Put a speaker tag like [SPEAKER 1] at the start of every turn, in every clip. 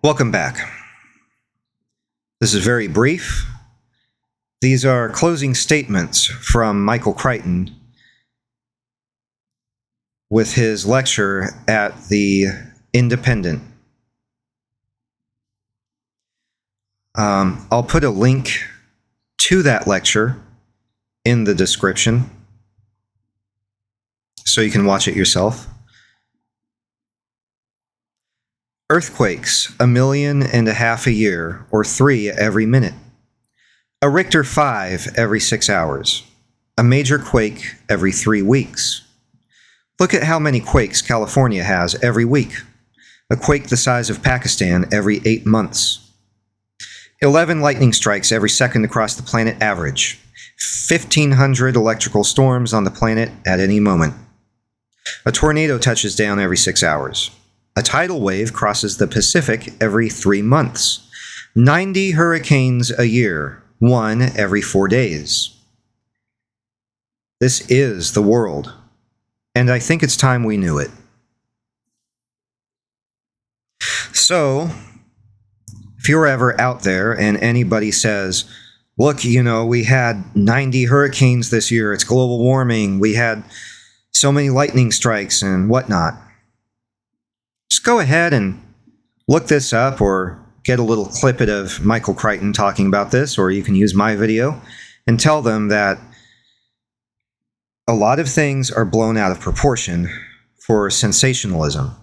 [SPEAKER 1] Welcome back. This is very brief. These are closing statements from Michael Crichton with his lecture at the Independent. I'll put a link to that lecture in the description so you can watch it yourself. Earthquakes, 1.5 million a year, or 3 every minute. A Richter 5 every 6 hours. A major quake every 3 weeks. Look at how many quakes California has every week. A quake the size of Pakistan every 8 months. 11 lightning strikes every second across the planet average. 1,500 electrical storms on the planet at any moment. A tornado touches down every 6 hours. A tidal wave crosses the Pacific every 3 months. 90 hurricanes a year, 1 every 4 days. This is the world, and I think it's time we knew it. So, if you're ever out there and anybody says, look, we had 90 hurricanes this year, it's global warming, we had so many lightning strikes and whatnot, just go ahead and look this up or get a little clip of Michael Crichton talking about this, or you can use my video and tell them that a lot of things are blown out of proportion for sensationalism.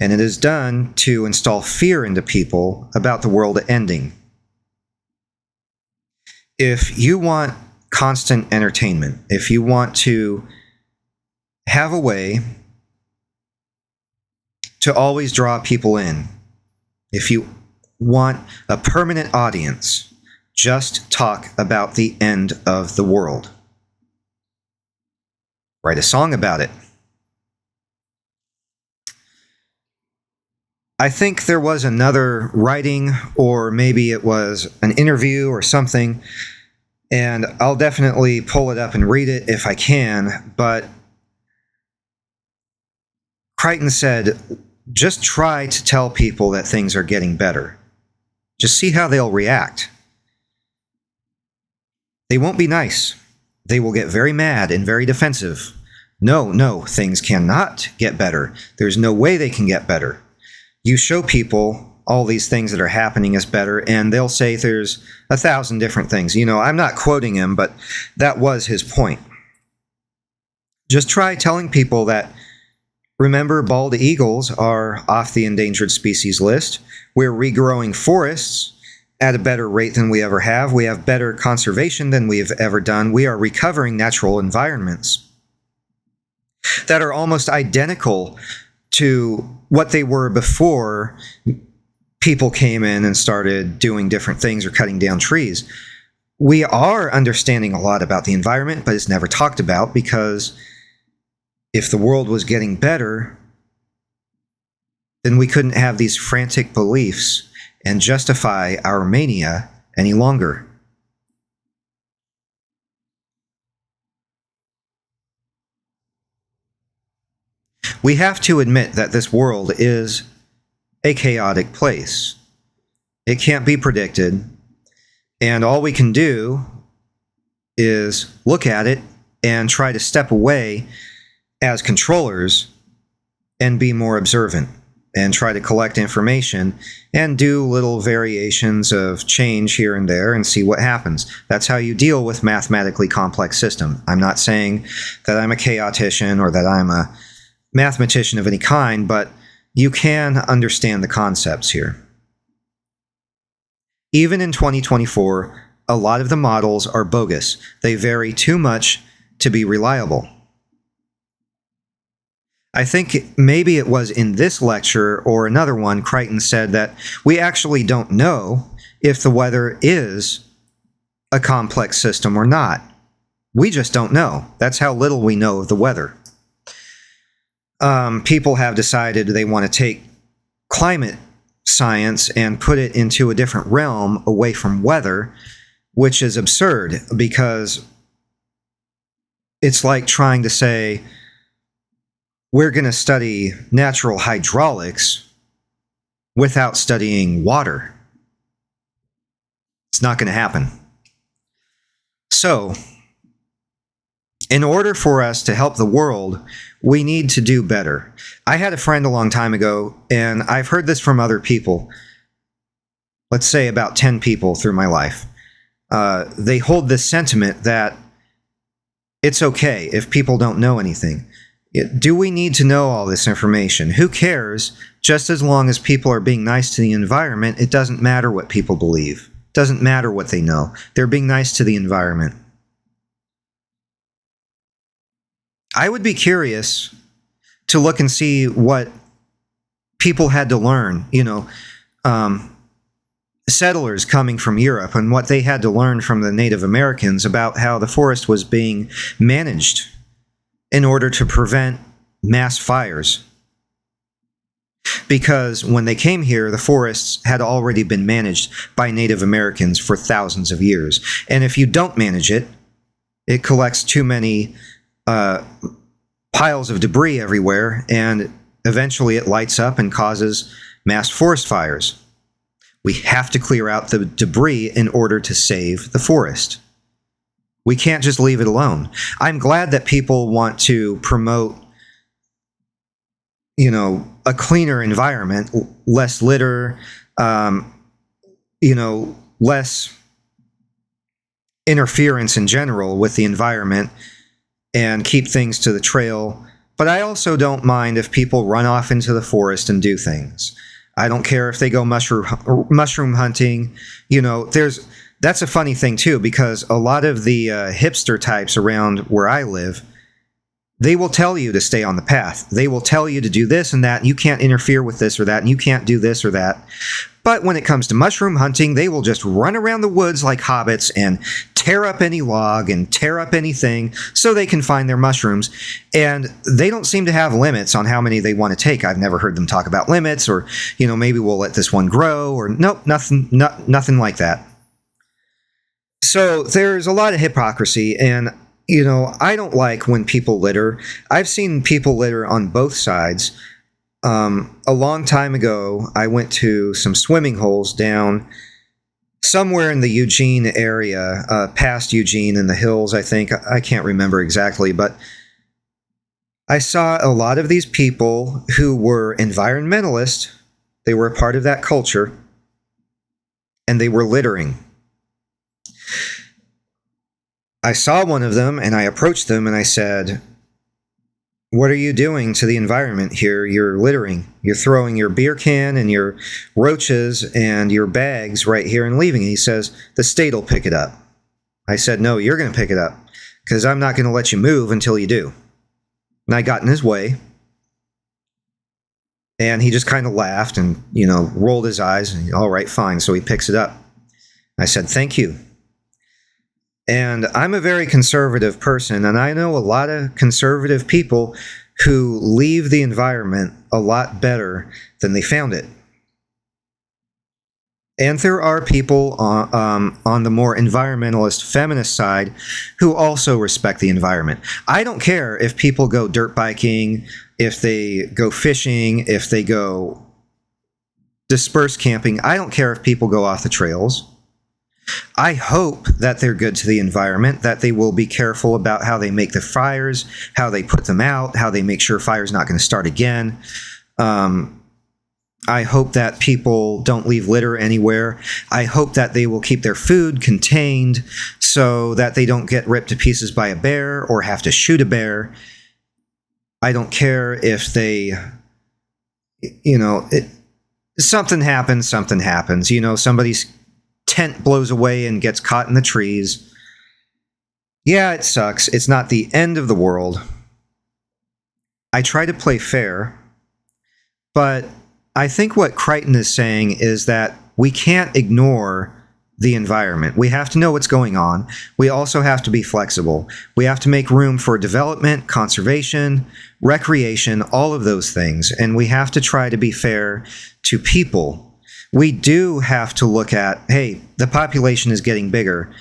[SPEAKER 1] And it is done to install fear into people about the world ending. If you want constant entertainment, if you want to have a way to always draw people in, if you want a permanent audience, just talk about the end of the world. Write a song about it. I think there was another writing, or maybe it was an interview or something, and I'll definitely pull it up and read it if I can, but Crichton said, just try to tell people that things are getting better. Just see how they'll react. They won't be nice. They will get very mad and very defensive. No, things cannot get better. There's no way they can get better. You show people all these things that are happening as better, and they'll say there's 1,000 different things. I'm not quoting him, but that was his point. Just try telling people that, remember, bald eagles are off the endangered species list. We're regrowing forests at a better rate than we ever have. We have better conservation than we've ever done. We are recovering natural environments that are almost identical to what they were before people came in and started doing different things or cutting down trees. We are understanding a lot about the environment, but it's never talked about, because if the world was getting better, then we couldn't have these frantic beliefs and justify our mania any longer. We have to admit that this world is a chaotic place. It can't be predicted, and all we can do is look at it and try to step away as controllers and be more observant and try to collect information and do little variations of change here and there and see what happens. That's how you deal with mathematically complex system. I'm not saying that I'm a chaotician or that I'm a mathematician of any kind, but you can understand the concepts here. Even in 2024, a lot of the models are bogus. They vary too much to be reliable. I think maybe it was in this lecture or another one, Crichton said that we actually don't know if the weather is a complex system or not. We just don't know. That's how little we know of the weather. People have decided they want to take climate science and put it into a different realm away from weather, which is absurd, because it's like trying to say, we're going to study natural hydraulics without studying water. It's not going to happen. So, in order for us to help the world, we need to do better. I had a friend a long time ago, and I've heard this from other people. Let's say about 10 people through my life. They hold this sentiment that it's okay if people don't know anything. Do we need to know all this information? Who cares? Just as long as people are being nice to the environment, it doesn't matter what people believe. It doesn't matter what they know. They're being nice to the environment. I would be curious to look and see what people had to learn, settlers coming from Europe and what they had to learn from the Native Americans about how the forest was being managed in order to prevent mass fires. Because when they came here, the forests had already been managed by Native Americans for thousands of years. And if you don't manage it, it collects too many piles of debris everywhere, and eventually it lights up and causes mass forest fires. We have to clear out the debris in order to save the forest. We can't just leave it alone. I'm glad that people want to promote, a cleaner environment, less litter, less interference in general with the environment, and keep things to the trail. But I also don't mind if people run off into the forest and do things. I don't care if they go mushroom hunting. That's a funny thing too, because a lot of the hipster types around where I live, they will tell you to stay on the path. They will tell you to do this and that, and you can't interfere with this or that, and you can't do this or that. But when it comes to mushroom hunting, they will just run around the woods like hobbits and tear up any log and tear up anything so they can find their mushrooms. And they don't seem to have limits on how many they want to take. I've never heard them talk about limits, or, maybe we'll let this one grow, or nope, nothing like that. So there's a lot of hypocrisy, and I don't like when people litter. I've seen people litter on both sides. A long time ago, I went to some swimming holes down somewhere in the Eugene area, past Eugene in the hills, I think. I can't remember exactly, but I saw a lot of these people who were environmentalists. They were a part of that culture, and they were littering. I saw one of them, and I approached them, and I said, "What are you doing to the environment here? You're littering. You're throwing your beer can and your roaches and your bags right here and leaving." And he says, "The state will pick it up." I said, "No, you're going to pick it up, because I'm not going to let you move until you do." And I got in his way, and he just kind of laughed and, rolled his eyes. And, all right, fine. So he picks it up. I said, "Thank you." And I'm a very conservative person, and I know a lot of conservative people who leave the environment a lot better than they found it. And there are people on the more environmentalist feminist side who also respect the environment. I don't care if people go dirt biking, if they go fishing, if they go disperse camping. I don't care if people go off the trails. I hope that they're good to the environment, that they will be careful about how they make the fires, how they put them out, how they make sure fire's not going to start again. I hope that people don't leave litter anywhere. I hope that they will keep their food contained so that they don't get ripped to pieces by a bear or have to shoot a bear. I don't care if they, something happens. Somebody's tent blows away and gets caught in the trees. Yeah, it sucks. It's not the end of the world. I try to play fair, but I think what Crichton is saying is that we can't ignore the environment. We have to know what's going on. We also have to be flexible. We have to make room for development, conservation, recreation, all of those things. And we have to try to be fair to people. We do have to look at, hey, the population is getting bigger.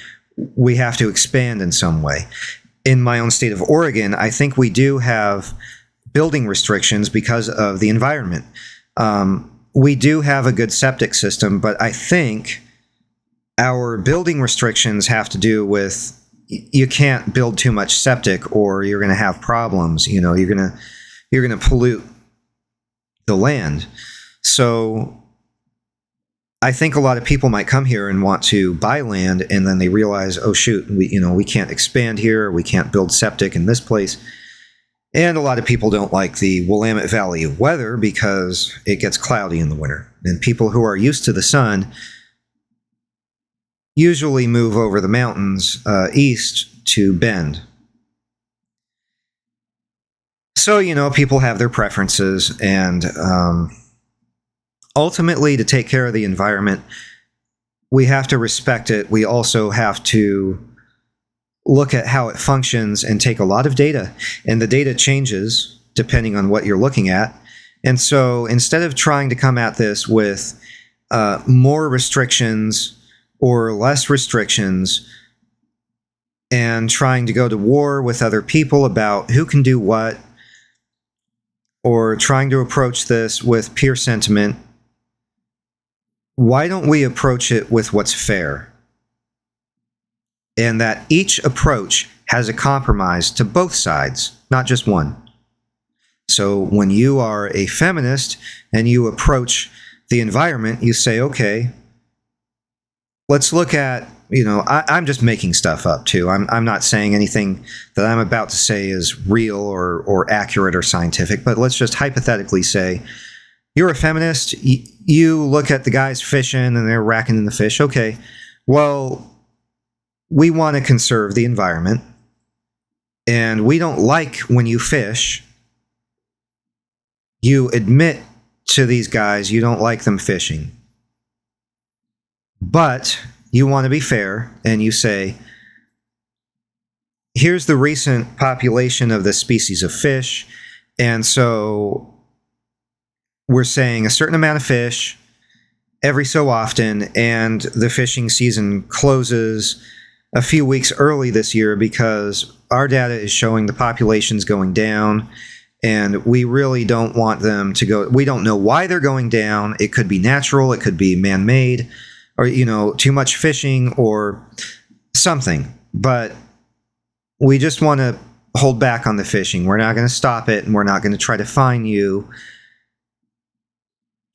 [SPEAKER 1] We have to expand in some way. In my own state of Oregon, I think we do have building restrictions because of the environment. we do have a good septic system, but I think our building restrictions have to do with you can't build too much septic or you're going to have problems. You're going to pollute the land. So I think a lot of people might come here and want to buy land, and then they realize, oh shoot, we can't expand here, we can't build septic in this place. And a lot of people don't like the Willamette Valley weather because it gets cloudy in the winter. And people who are used to the sun usually move over the mountains east to Bend. So, people have their preferences, and ultimately, to take care of the environment, we have to respect it. We also have to look at how it functions and take a lot of data. And the data changes depending on what you're looking at. And so instead of trying to come at this with more restrictions or less restrictions and trying to go to war with other people about who can do what, or trying to approach this with peer sentiment, why don't we approach it with what's fair? And that each approach has a compromise to both sides, not just one. So when you are a feminist and you approach the environment, you say, okay, let's look at, I'm just making stuff up too. I'm not saying anything that I'm about to say is real or accurate or scientific, but let's just hypothetically say, you're a feminist, you look at the guys fishing and they're racking in the fish. Okay, well, we want to conserve the environment, and we don't like when you fish. You admit to these guys you don't like them fishing, but you want to be fair, and you say, here's the recent population of this species of fish, and so we're saying a certain amount of fish every so often, and the fishing season closes a few weeks early this year because our data is showing the population's going down, and we really don't want them to go. We don't know why they're going down. It could be natural, it could be man-made, or too much fishing or something. But we just want to hold back on the fishing. We're not going to stop it, and we're not going to try to fine you.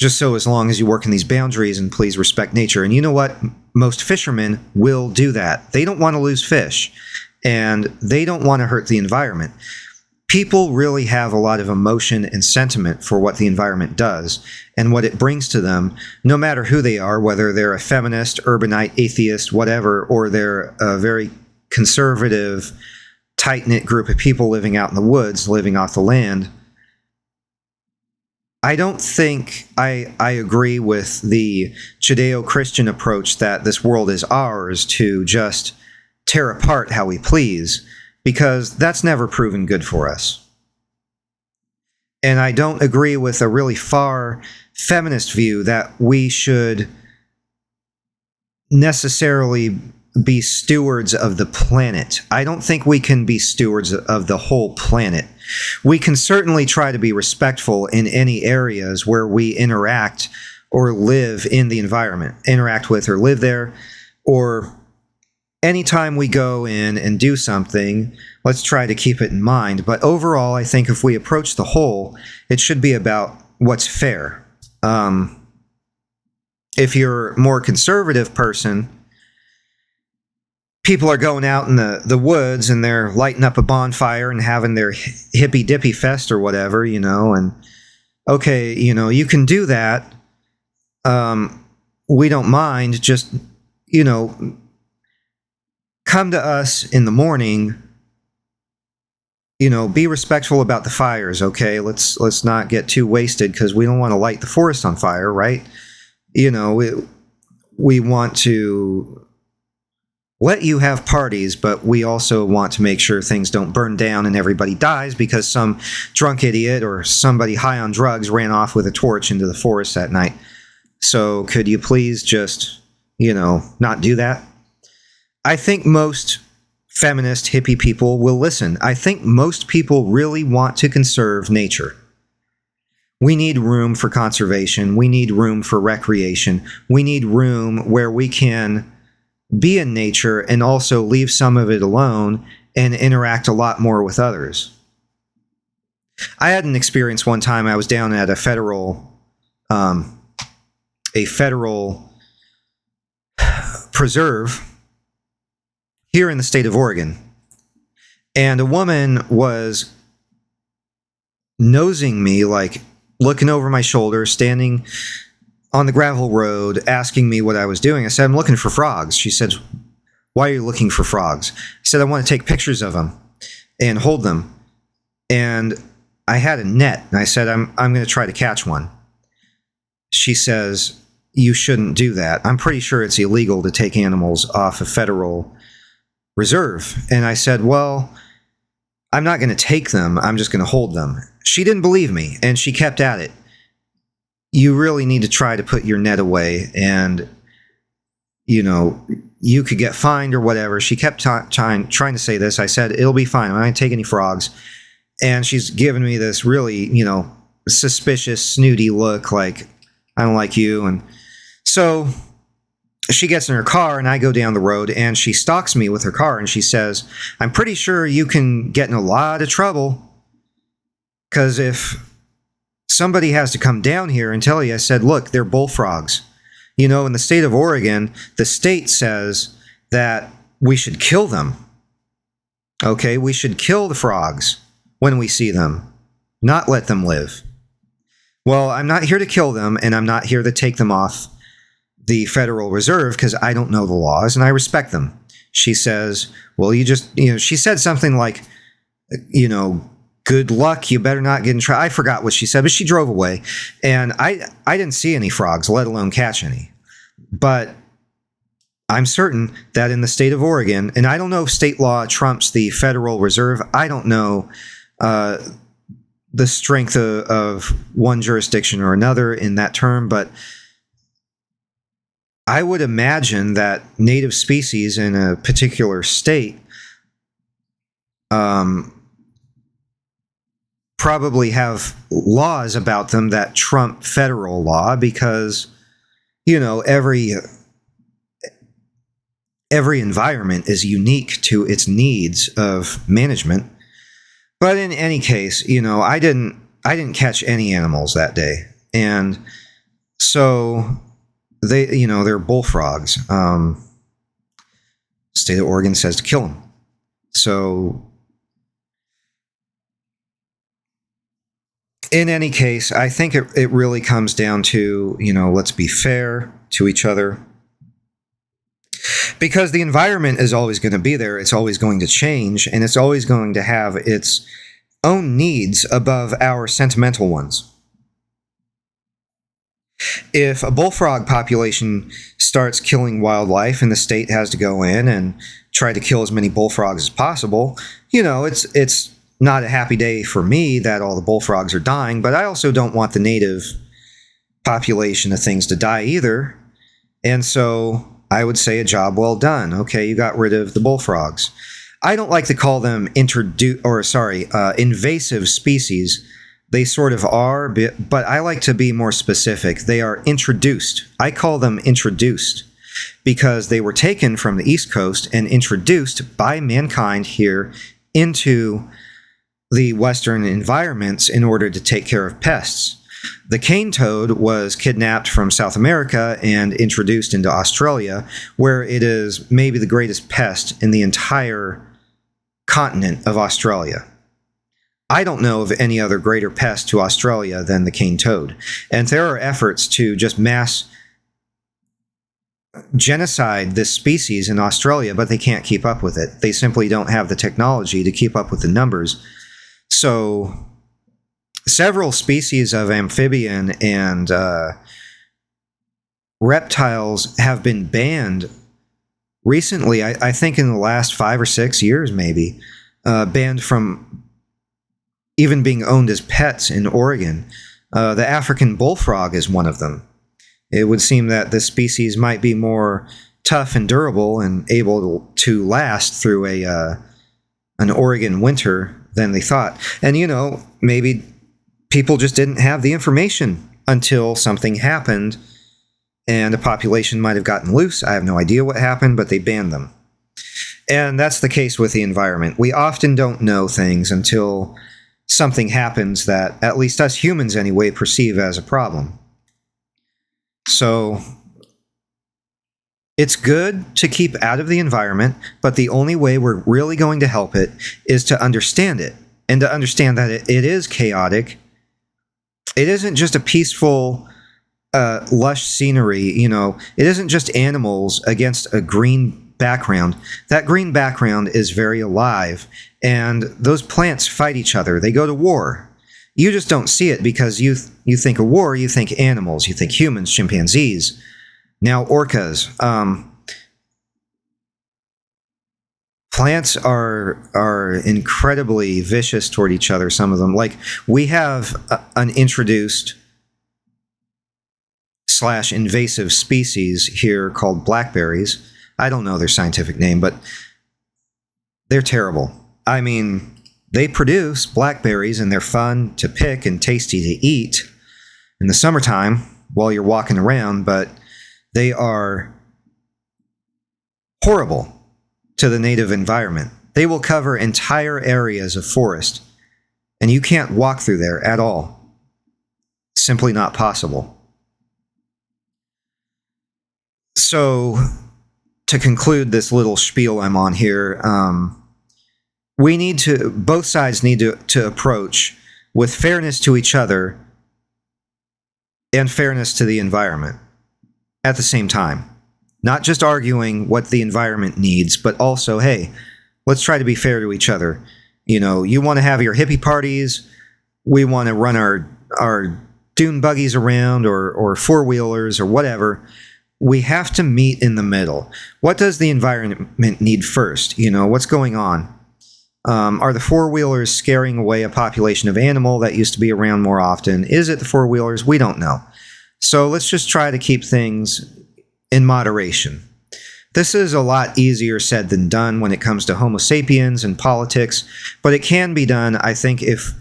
[SPEAKER 1] Just so as long as you work in these boundaries and please respect nature. And you know what? Most fishermen will do that. They don't want to lose fish, and they don't want to hurt the environment. People really have a lot of emotion and sentiment for what the environment does and what it brings to them, no matter who they are, whether they're a feminist, urbanite, atheist, whatever, or they're a very conservative, tight-knit group of people living out in the woods, living off the land. I don't think I agree with the Judeo-Christian approach that this world is ours to just tear apart how we please, because that's never proven good for us. And I don't agree with a really far feminist view that we should necessarily be stewards of the planet. I don't think we can be stewards of the whole planet. We can certainly try to be respectful in any areas where we interact or live in the environment, interact with or live there, or anytime we go in and do something, let's try to keep it in mind. But overall, I think if we approach the whole, it should be about what's fair. If you're a more conservative person, people are going out in the woods and they're lighting up a bonfire and having their hippy dippy fest or whatever, and okay, you can do that. We don't mind. Just, come to us in the morning, be respectful about the fires. Okay. Let's not get too wasted, because we don't want to light the forest on fire. Right. We want to let you have parties, but we also want to make sure things don't burn down and everybody dies because some drunk idiot or somebody high on drugs ran off with a torch into the forest that night. So could you please just, not do that? I think most feminist hippie people will listen. I think most people really want to conserve nature. We need room for conservation. We need room for recreation. We need room where we can be in nature and also leave some of it alone and interact a lot more with others. I had an experience one time. I was down at a federal preserve here in the state of Oregon, and a woman was nosing me, like looking over my shoulder, standing on the gravel road, asking me what I was doing. I said, I'm looking for frogs. She said, why are you looking for frogs? I said, I want to take pictures of them and hold them. And I had a net, and I said, I'm going to try to catch one. She says, you shouldn't do that. I'm pretty sure it's illegal to take animals off a federal reserve. And I said, well, I'm not going to take them. I'm just going to hold them. She didn't believe me, and she kept at it. You really need to try to put your net away, and, you could get fined or whatever. She kept trying to say this. I said, it'll be fine. I'm not going to take any frogs. And she's giving me this really, suspicious, snooty look, like, I don't like you. And so she gets in her car, and I go down the road, and she stalks me with her car, and she says, I'm pretty sure you can get in a lot of trouble, because if somebody has to come down here and tell you. I said, look, they're bullfrogs. In the state of Oregon, the state says that we should kill them. Okay, we should kill the frogs when we see them, not let them live. Well, I'm not here to kill them, and I'm not here to take them off the Federal Reserve because I don't know the laws and I respect them. She says, well, she said something like, good luck, you better not get in trouble. I forgot what she said, but she drove away, and I didn't see any frogs, let alone catch any. But I'm certain that in the state of Oregon, and I don't know if state law trumps the Federal Reserve. I don't know the strength of one jurisdiction or another in that term, but I would imagine that native species in a particular state probably have laws about them that trump federal law because, every environment is unique to its needs of management. But in any case, I didn't catch any animals that day. And so they're bullfrogs. State of Oregon says to kill them. So in any case, I think it really comes down to, let's be fair to each other. Because the environment is always going to be there. It's always going to change, and it's always going to have its own needs above our sentimental ones. If a bullfrog population starts killing wildlife and the state has to go in and try to kill as many bullfrogs as possible, it's not a happy day for me that all the bullfrogs are dying, but I also don't want the native population of things to die either. And so I would say a job well done. Okay, you got rid of the bullfrogs. I don't like to call them invasive species. They sort of are, but I like to be more specific. They are introduced. I call them introduced because they were taken from the East Coast and introduced by mankind here into the Western environments in order to take care of pests. The cane toad was kidnapped from South America and introduced into Australia, where it is maybe the greatest pest in the entire continent of Australia. I don't know of any other greater pest to Australia than the cane toad. And there are efforts to just mass genocide this species in Australia, but they can't keep up with it. They simply don't have the technology to keep up with the numbers. So several species of amphibian and reptiles have been banned recently. I think in the last 5 or 6 years, maybe, banned from even being owned as pets in Oregon. The African bullfrog is one of them. It would seem that this species might be more tough and durable and able to last through an Oregon winter than they thought. And, maybe people just didn't have the information until something happened, and the population might have gotten loose. I have no idea what happened, but they banned them. And that's the case with the environment. We often don't know things until something happens that, at least us humans anyway, perceive as a problem. So it's good to keep out of the environment, but the only way we're really going to help it is to understand it, and to understand that it is chaotic. It isn't just a peaceful, lush scenery. It isn't just animals against a green background. That green background is very alive, and those plants fight each other. They go to war. You just don't see it because you think of war, you think animals, you think humans, chimpanzees, now orcas. Plants are incredibly vicious toward each other, some of them. Like, we have an introduced / invasive species here called blackberries. I don't know their scientific name, but they're terrible. I mean, they produce blackberries, and they're fun to pick and tasty to eat in the summertime while you're walking around, but they are horrible to the native environment. They will cover entire areas of forest, and you can't walk through there at all. Simply not possible. So, to conclude this little spiel I'm on here, both sides need to approach with fairness to each other and fairness to the environment at the same time. Not just arguing what the environment needs, but also, hey, let's try to be fair to each other. You want to have your hippie parties, we want to run our dune buggies around, or four-wheelers or whatever. We have to meet in the middle. What does the environment need first? What's going on? Are the four-wheelers scaring away a population of animal that used to be around more often? Is it the four-wheelers? We don't know. So let's just try to keep things in moderation. This is a lot easier said than done when it comes to Homo sapiens and politics, but it can be done, I think, if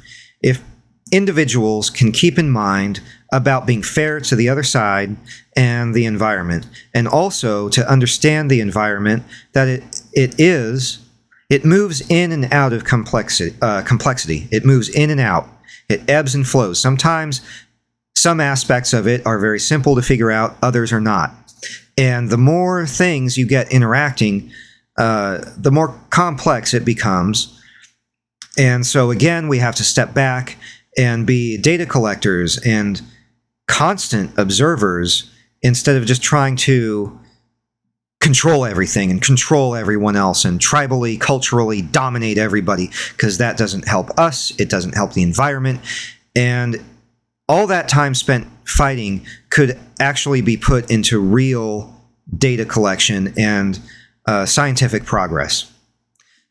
[SPEAKER 1] individuals can keep in mind about being fair to the other side and the environment, and also to understand the environment, that it moves in and out of complexity. It moves in and out. It ebbs and flows. Sometimes some aspects of it are very simple to figure out, others are not. And the more things you get interacting, the more complex it becomes. And so again, we have to step back and be data collectors and constant observers, instead of just trying to control everything and control everyone else and tribally, culturally dominate everybody, because that doesn't help us. It doesn't help the environment. And all that time spent fighting could actually be put into real data collection and scientific progress.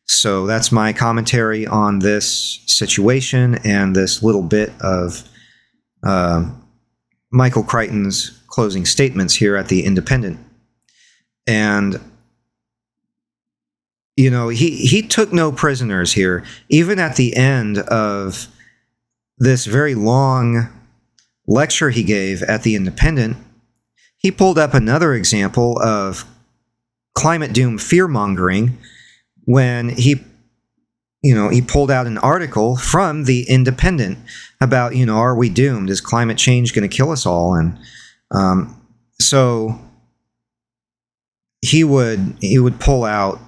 [SPEAKER 1] So that's my commentary on this situation and this little bit of Michael Crichton's closing statements here at the Independent. And, he took no prisoners here. Even at the end of this very long lecture he gave at the Independent, he pulled up another example of climate doom fear-mongering when he pulled out an article from the Independent about, are we doomed? Is climate change going to kill us all? And so he would pull out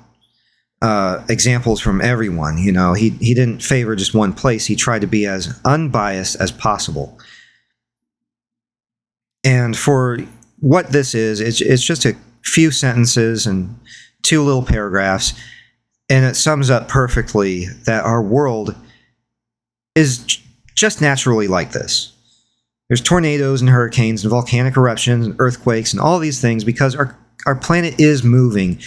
[SPEAKER 1] examples from everyone. He didn't favor just one place. He tried to be as unbiased as possible. And for what this is, it's just a few sentences and 2 little paragraphs, and it sums up perfectly that our world is just naturally like this. There's tornadoes and hurricanes and volcanic eruptions and earthquakes and all these things because our planet is moving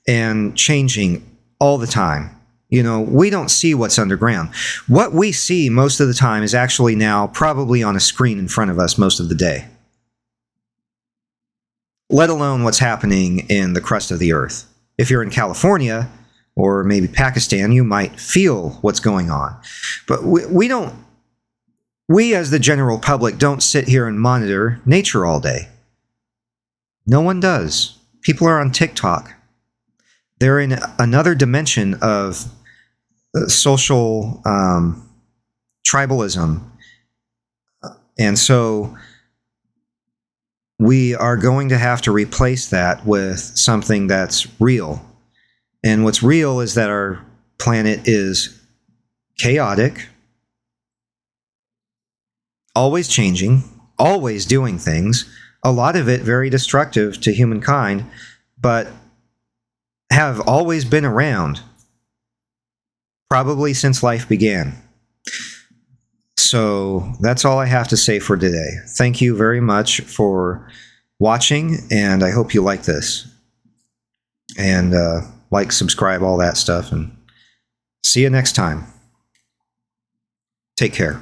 [SPEAKER 1] and changing all the time. We don't see what's underground. What we see most of the time is actually now probably on a screen in front of us most of the day, let alone what's happening in the crust of the earth. If you're in California or maybe Pakistan, you might feel what's going on. But we don't We, as the general public, don't sit here and monitor nature all day. No one does. People are on TikTok. They're in another dimension of social tribalism. And so we are going to have to replace that with something that's real. And what's real is that our planet is chaotic, always changing, always doing things, a lot of it very destructive to humankind, but have always been around, probably since life began. So that's all I have to say for today. Thank you very much for watching, and I hope you like this. And like, subscribe, all that stuff, and see you next time. Take care.